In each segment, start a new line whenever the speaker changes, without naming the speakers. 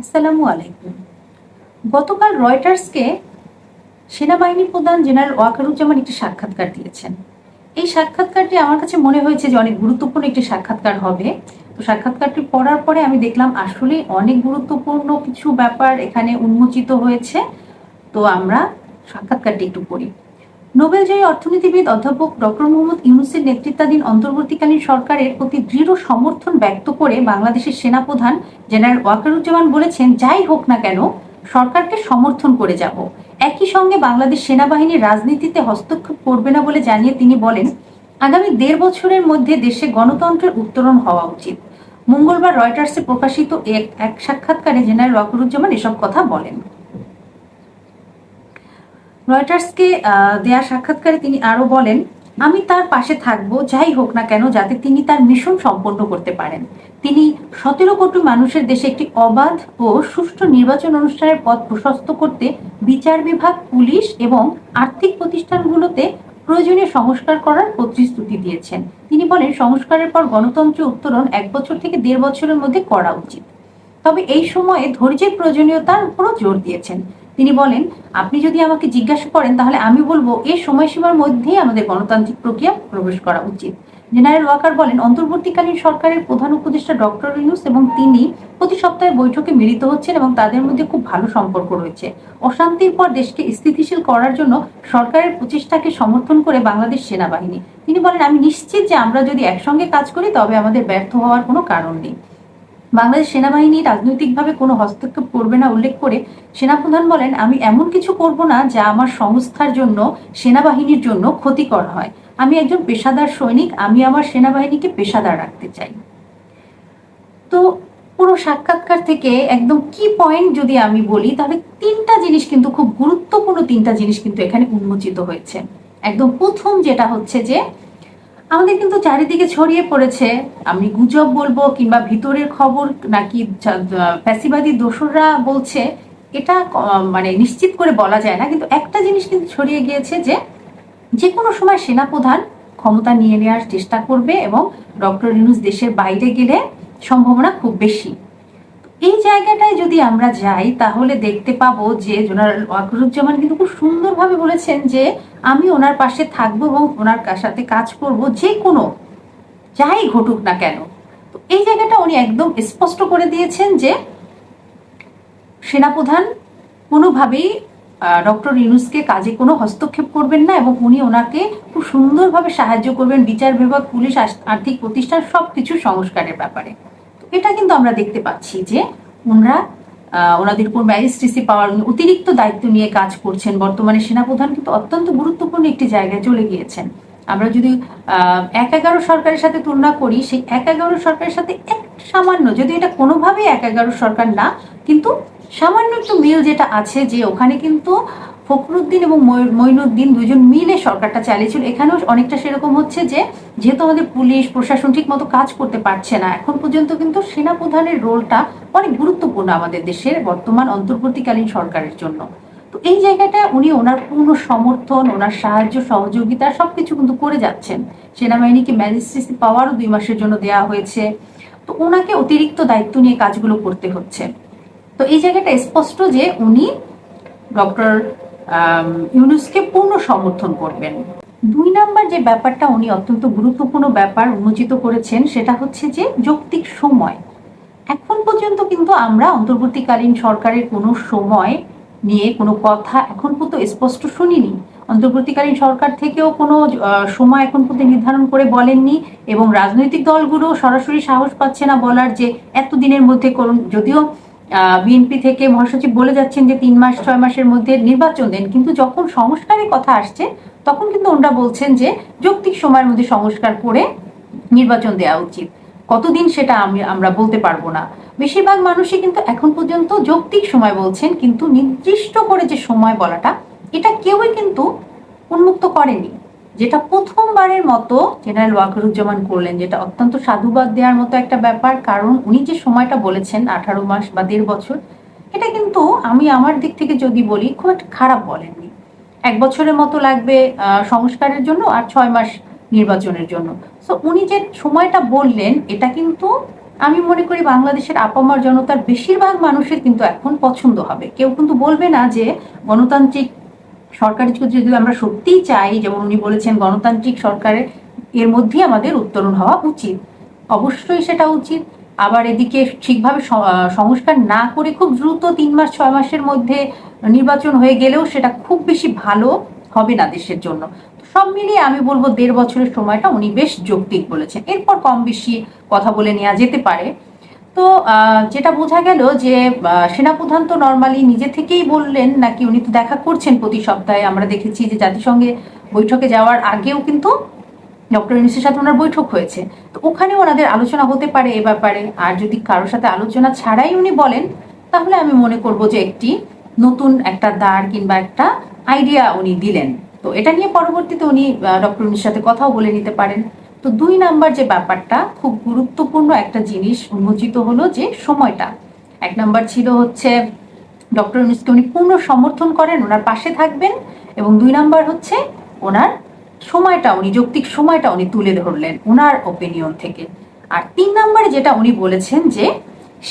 আসসালামু আলাইকুম। গতকাল রয়টার্সকে সেনাবাহিনী প্রধান জেনারেল ওয়াকারুজ্জামান একটি সাক্ষাৎকার দিয়েছেন। এই সাক্ষাৎকারটি আমার কাছে মনে হয়েছে যে অনেক গুরুত্বপূর্ণ একটি সাক্ষাৎকার হবে। তো সাক্ষাৎকারটি পড়ার পরে আমি দেখলাম আসলে অনেক গুরুত্বপূর্ণ কিছু ব্যাপার এখানে উন্মোচিত হয়েছে। তো আমরা সাক্ষাৎকারটি একটু পড়ি। নোবেলজয়ী অর্থনীতিবিদ অধ্যাপক ডক্টর মোহাম্মদ ইউনূসের নেতৃত্বাধীন অন্তর্বর্তীকালীন সরকারের প্রতি দৃঢ় সমর্থন ব্যক্ত করে বাংলাদেশের সেনাপ্রধান জেনারেল ওয়াকারুজ্জামান বলেছেন, যাই হোক না কেন সরকারকে সমর্থন করে যাব। একই সঙ্গে বাংলাদেশ সেনাবাহিনী রাজনীতিতে হস্তক্ষেপ করবে না বলে জানিয়ে তিনি বলেন, আগামী ১.৫ বছরের মধ্যে দেশে গণতন্ত্রের উত্তরণ হওয়া উচিত। মঙ্গলবার রয়টার্সে প্রকাশিত এক সাক্ষাৎকারে জেনারেল ওয়াকারুজ্জামান এসব কথা বলেন। রয়টার্সকে দেয়া সাক্ষাৎকারে তিনি আরো বলেন, আমি তার পাশে থাকব যাই হোক না কেন, যাতে তিনি তার মিশন সম্পন্ন করতে পারেন। তিনি ১৭ কোটি মানুষের দেশে একটি অবাধ ও সুষ্ঠু নির্বাচন অনুষ্ঠানের পথ প্রশস্ত করতে বিচার বিভাগ, পুলিশ এবং আর্থিক প্রতিষ্ঠানগুলোতে প্রয়োজনীয় সংস্কার করার প্রতিশ্রুতি দিয়েছেন। তিনি বলেন, সংস্কারের পর গণতন্ত্রের উত্তরণ ১ বছর থেকে ১.৫ বছরের মধ্যে করা উচিত। তবে এই সময়ে ধৈর্যের প্রয়োজনীয়তার উপরও জোর দিয়েছেন। তিনি বলেন, আপনি যদি আমাকে জিজ্ঞাসা করেন তাহলে আমি বলবো এই সময়সীমার মধ্যেই আমাদের গণতান্ত্রিক প্রক্রিয়া প্রবেশ করা উচিত। জেনারেল ওয়াকার বলেন, অন্তর্বর্তীকালীন সরকারের প্রধান উপদেষ্টা ডক্টর ইউনূস এবং তিনি প্রতি সপ্তাহে বৈঠকে মিলিত হচ্ছেন এবং তাদের মধ্যে খুব ভালো সম্পর্ক রয়েছে। অশান্তির পর দেশকে স্থিতিশীল করার জন্য সরকারের প্রচেষ্টাকে সমর্থন করে বাংলাদেশ সেনাবাহিনী। তিনি বলেন, আমি নিশ্চিত যে আমরা যদি একসঙ্গে কাজ করি তবে আমাদের ব্যর্থ হওয়ার কোনো কারণ নেই। বাংলাদেশ সেনাবাহিনী রাজনৈতিকভাবে কোনো হস্তক্ষেপ করবে না উল্লেখ করে সেনাপ্রধান বলেন, আমি এমন কিছু করব না যা আমার সংস্থার জন্য, সেনাবাহিনীর জন্য ক্ষতিকর হয়। আমি একজন পেশাদার সৈনিক, আমি আমার সেনাবাহিনীকে পেশাদার রাখতে চাই। তো পুরো সাক্ষাৎকার থেকে একদম কি পয়েন্ট যদি আমি বলি তাহলে তিনটা জিনিস কিন্তু খুব গুরুত্বপূর্ণ, তিনটা জিনিস কিন্তু এখানে উন্মোচিত হয়েছে। একদম প্রথম যেটা হচ্ছে যে আমাদের কিন্তু চারিদিকে ছড়িয়ে পড়েছে, আমি গুজব বলবো কিংবা ভিতরের খবর নাকি ফ্যাসিবাদী দোসররা বলছে, এটা মানে নিশ্চিত করে বলা যায় না, কিন্তু একটা জিনিস কিন্তু ছড়িয়ে গিয়েছে যে যে কোনো সময় সেনাপ্রধান ক্ষমতা নিয়ে নেওয়ার চেষ্টা করবে এবং ডক্টর ইউনূস দেশের বাইরে গেলে সম্ভাবনা খুব বেশি। এই জায়গাটায় যদি আমরা যাই তাহলে দেখতে পাবো যে জেনারেল ওয়াকারুজ্জামান কিন্তু খুব সুন্দরভাবে বলেছেন যে আমি ওনার পাশে থাকবো এবং ওনার সাথে কাজ করব যে কোনো, যাই ঘটুক না কেন। তো এই জায়গাটা উনি একদম স্পষ্ট করে দিয়েছেন যে সেনাপ্রধান কোনোভাবেই ডক্টর ইউনূসকে কাজে কোনো হস্তক্ষেপ করবেন না এবং উনি ওনাকে খুব সুন্দরভাবে সাহায্য করবেন বিচার বিভাগ, পুলিশ, আর্থিক প্রতিষ্ঠান সবকিছু সংস্কারের ব্যাপারে। তো এটা কিন্তু আমরা দেখতে পাচ্ছি যে ওনারা ওনাদের উপর ম্যাজিস্ট্রেসি পাওয়ার অতিরিক্ত দায়িত্ব নিয়ে কাজ করছেন। বর্তমানে সেনাপ্রধান কিন্তু অত্যন্ত গুরুত্বপূর্ণ একটি জায়গায় চলে গিয়েছেন। আমরা যদি ১/১১ সরকারের সাথে তুলনা করি, সেই ১/১১ সরকারের সাথে এক সামান্য, যদি এটা কোনোভাবেই ১/১১ সরকার না, কিন্তু সামান্য একটু মিল যেটা আছে যে ওখানে কিন্তু ফখরুদ্দিন এবং মঈনুদ্দিন দুজন মিলে সরকারটা চালিয়েছিল। এখানেও অনেকটা সেরকম হচ্ছে যে যেহেতু আমাদের পুলিশ প্রশাসন ঠিক মতো কাজ করতে পারছে না, এখন পর্যন্ত কিন্তু সেনাপ্রধানের রোলটা অনেক গুরুত্বপূর্ণ আমাদের দেশের বর্তমান অন্তর্বর্তীকালীন সরকারের জন্য। তো এই জায়গাটা উনি ওনার পূর্ণ সমর্থন, ওনার সাহায্য সহযোগিতা সবকিছু কিন্তু করে যাচ্ছেন। সেনাবাহিনীকে ম্যাজিস্ট্রেসি পাওয়ারও 2 মাসের জন্য দেওয়া হয়েছে। তো ওনাকে অতিরিক্ত দায়িত্ব নিয়ে কাজগুলো করতে হচ্ছে। তো এই জায়গাটা স্পষ্ট যে উনি ডক্টর ইউনূসকে পূর্ণ সমর্থন করবেন। 2 নাম্বার যে ব্যাপারটা উনি অত্যন্ত গুরুত্বপূর্ণ ব্যাপার উন্মোচিত করেছেন সেটা হচ্ছে যে যৌক্তিক সময়। এখন পর্যন্ত কিন্তু আমরা অন্তর্বর্তীকালীন সরকারের কোনো সময় নিয়ে কোনো কথা এখন পর্যন্ত স্পষ্ট শুনিনি। অন্তর্বর্তীকালীন সরকার থেকেও কোনো সময় এখন পর্যন্ত নির্ধারণ করে বলেননি এবং রাজনৈতিক দলগুলো সরাসরি সাহস পাচ্ছে না বলার যে এত দিনের মধ্যে করুন। যদিও বিএনপি থেকে মহাসচিব বলে যাচ্ছেন যে 3 মাস 6 মাসের মধ্যে নির্বাচন দেন, কিন্তু যখন সংস্কারের কথা আসছে তখন কিন্তু ওনারা বলছেন যে যৌক্তিক সময়ের মধ্যে সংস্কার করে নির্বাচন দেওয়া উচিত। কতদিন সেটা আমরা বলতে পারবো না। বেশিরভাগ মানুষই কিন্তু এখন পর্যন্ত যৌক্তিক সময় বলছেন, কিন্তু নির্দিষ্ট করে যে সময় বলাটা এটা কেউই কিন্তু উন্মুক্ত করেনি। যেটা প্রথমবারের মতো জেনারেল ওয়াকারুজ্জামান করলেন, যেটা অত্যন্ত সাধুবাদ দেওয়ার মতো একটা ব্যাপার। কারণ উনি যে সময়টা বলেছেন 18 মাস বা 1.5 বছর, এটা কিন্তু আমি আমার দিক থেকে যদি বলি খুব একটা খারাপ বলেননি। 1 বছরের মতো লাগবে সংস্কারের জন্য আর 6 মাস নির্বাচনের জন্য। সো উনি যে সময়টা বললেন এটা কিন্তু আমি মনে করি বাংলাদেশের আপামর জনতার বেশিরভাগ মানুষের কিন্তু এখন পছন্দ হবে। কেউ কিন্তু বলবে না যে গণতান্ত্রিক সরকার যদি আমরা সত্যিই চাই, যেমন উনি বলেছেন গণতান্ত্রিক সরকারের এর মধ্যেই আমাদের উত্তরণ হওয়া উচিত, অবশ্যই সেটা উচিত। আবার এদিকে ঠিকভাবে সংস্কার না করে খুব দ্রুত 3 মাস 6 মাসের মধ্যে নির্বাচন হয়ে গেলেও সেটা খুব বেশি ভালো হবে না দেশের জন্য। সব মিলিয়ে আমি বলবো 1.5 বছরের সময়টা উনি বেশ যৌক্তিক বলেছেন। এরপর কম বেশি কথা বলে নেওয়া যেতে পারে। তো যেটা বোঝা গেল যে সেনাপ্রধান তো নর্মালি নিজে থেকেই বললেন নাকি, উনি তো দেখা করছেন প্রতি সপ্তাহে। আমরা দেখেছি যে জাতিসংঘে বৈঠকে যাওয়ার আগেও কিন্তু ডক্টর ইউনূসের সাথে ওনার বৈঠক হয়েছে, তো ওখানে ওনাদের আলোচনা হতে পারে এ ব্যাপারে। আর যদি কারোর সাথে আলোচনা ছাড়াই উনি বলেন, তাহলে আমি মনে করব যে একটি নতুন একটা দ্বার কিংবা একটা আইডিয়া উনি দিলেন। তো এটা নিয়ে পরবর্তীতে উনি ডক্টর ইউনূসের সাথে কথাও বলে নিতে পারেন। তো 2 নাম্বার যে ব্যাপারটা, খুব গুরুত্বপূর্ণ একটা জিনিস উন্মোচিত হলো, যে সময়টা। 1 নাম্বার ছিল হচ্ছে ডক্টর ইউনূসকে উনি পূর্ণ সমর্থন করেন, ওনার পাশে থাকবেন, এবং 2 নাম্বার হচ্ছে ওনার সময়টা, উনি যৌক্তিক সময়টা উনি তুলে ধরলেন ওনার ওপিনিয়ন থেকে। আর 3 নাম্বারে যেটা উনি বলেছেন যে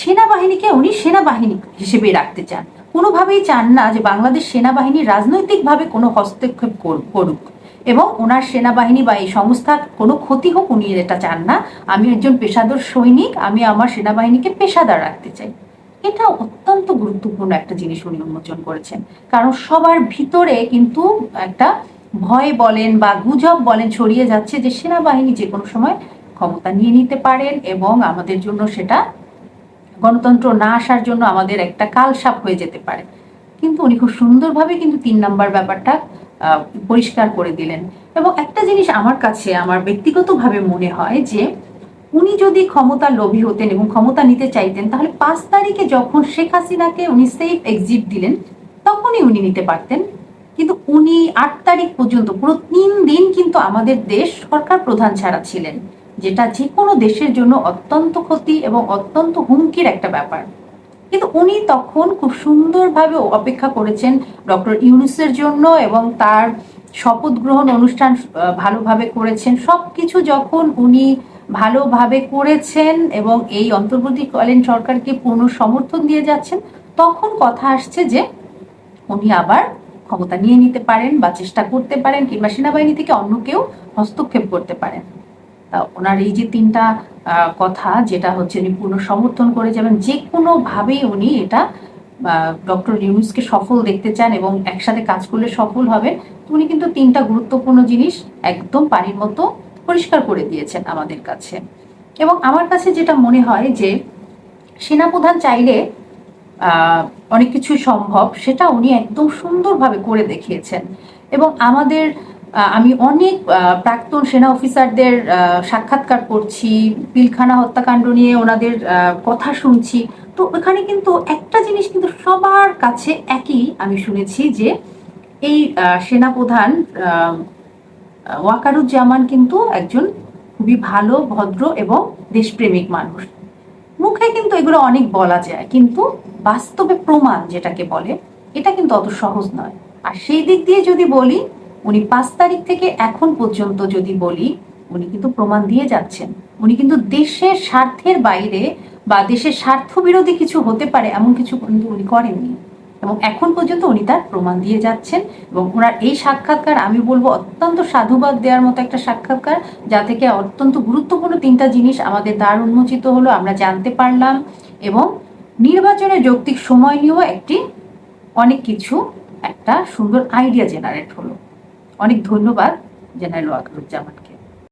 সেনাবাহিনীকে উনি সেনাবাহিনী হিসেবেই রাখতে চান, কোনোভাবেই চান না যে বাংলাদেশ সেনাবাহিনী রাজনৈতিকভাবে কোনো হস্তক্ষেপ করুক, এবং ওনার সেনাবাহিনী বা এই সংস্থার কোনো ক্ষতি হোক উনি এটা চান না। আমি একজন পেশাদার সৈনিক, আমি আমার সেনাবাহিনীকে পেশাদার রাখতে চাই। এটা অত্যন্ত গুরুত্বপূর্ণ একটা জিনিস উনি উন্মোচন করেছেন। কারণ সবার ভিতরে কিন্তু একটা ভয় বলেন বা গুজব বলেন ছড়িয়ে যাচ্ছে যে সেনাবাহিনী যে কোনো সময় ক্ষমতা নিয়ে নিতে পারেন, এবং আমাদের জন্য সেটা গণতন্ত্র না আসার জন্য আমাদের একটা কালসাপ হয়ে যেতে পারে। কিন্তু উনি খুব সুন্দরভাবে কিন্তু 3 নাম্বার ব্যাপারটা পরিষ্কার করে দিলেন। এবং একটা জিনিস আমার কাছে, আমার ব্যক্তিগতভাবে মনে হয় যে উনি যদি ক্ষমতার লোভী হতেন এবং ক্ষমতা নিতে চাইতেন, তাহলে 5 তারিখে যখন শেখ হাসিনাকে উনি সেফ এক্সিট দিলেন, তখনই উনি নিতে পারতেন। কিন্তু উনি 8 তারিখ পর্যন্ত পুরো 3 দিন কিন্তু আমাদের দেশ সরকার প্রধান ছাড়া ছিলেন, যেটা যে কোনো দেশের জন্য অত্যন্ত ক্ষতি এবং অত্যন্ত হুমকির একটা ব্যাপার। কিন্তু উনি তখন খুব সুন্দরভাবে অপেক্ষা করেছেন ডক্টর ইউনূসের জন্য, এবং তার শপথ গ্রহণ অনুষ্ঠান ভালোভাবে করেছেন। সবকিছু যখন উনি ভালোভাবে করেছেন এবং এই অন্তর্বর্তীকালীন সরকারকে পূর্ণ সমর্থন দিয়ে যাচ্ছেন, তখন কথা আসছে যে উনি আবার ক্ষমতা নিয়ে নিতে পারেন বা চেষ্টা করতে পারেন, কিংবা সেনাবাহিনী থেকে অন্য কেউ হস্তক্ষেপ করতে পারেন। ওনার এই যে 3টা কথা, যেটা হচ্ছে উনি পূর্ণ সমর্থন করে যাবেন, যে কোনোভাবেই উনি এটা ডক্টর ইউনূসকে সফল দেখতে চান এবং একসাথে কাজ করলে সফল হবে। তো উনি কিন্তু 3টা গুরুত্বপূর্ণ জিনিস একদম পানির মতো পরিষ্কার করে দিয়েছেন আমাদের কাছে। এবং আমার কাছে যেটা মনে হয় যে সেনাপ্রধান চাইলে অনেক কিছুই সম্ভব, সেটা উনি একদম সুন্দরভাবে করে দেখিয়েছেন। এবং আমাদের আমি অনেক প্রাক্তন সেনা অফিসারদের সাক্ষাৎকার করছি, পিলখানা হত্যাকাণ্ড নিয়ে ওনাদের কথা শুনছি। তো ওখানে কিন্তু একটা জিনিস কিন্তু সবার কাছে একই আমি শুনেছি, যে এই সেনাপ্রধান ওয়াকারুজ্জামান কিন্তু একজন খুবই ভালো, ভদ্র এবং দেশপ্রেমিক মানুষ। মুখে কিন্তু এগুলো অনেক বলা যায়, কিন্তু বাস্তবে প্রমাণ যেটাকে বলে, এটা কিন্তু অত সহজ নয়। আর সেই দিক দিয়ে যদি বলি, উনি 5 তারিখ থেকে এখন পর্যন্ত যদি বলি, উনি কিন্তু প্রমাণ দিয়ে যাচ্ছেন। উনি কিন্তু দেশের স্বার্থের বাইরে বা দেশের স্বার্থ বিরোধী কিছু হতে পারে এমন কিছু কিন্তু উনি করেননি, এবং এখন পর্যন্ত উনি তার প্রমাণ দিয়ে যাচ্ছেন। এবং ওনার এই সাক্ষাৎকার আমি বলবো অত্যন্ত সাধুবাদ দেওয়ার মতো একটা সাক্ষাৎকার, যা থেকে অত্যন্ত গুরুত্বপূর্ণ 3টা জিনিস আমাদের দ্বার উন্মোচিত হলো, আমরা জানতে পারলাম। এবং নির্বাচনের যৌক্তিক সময় নিয়েও একটি অনেক কিছু একটা সুন্দর আইডিয়া জেনারেট হলো। অনেক ধন্যবাদ জেনারেল ওয়াকারুজ্জামানকে।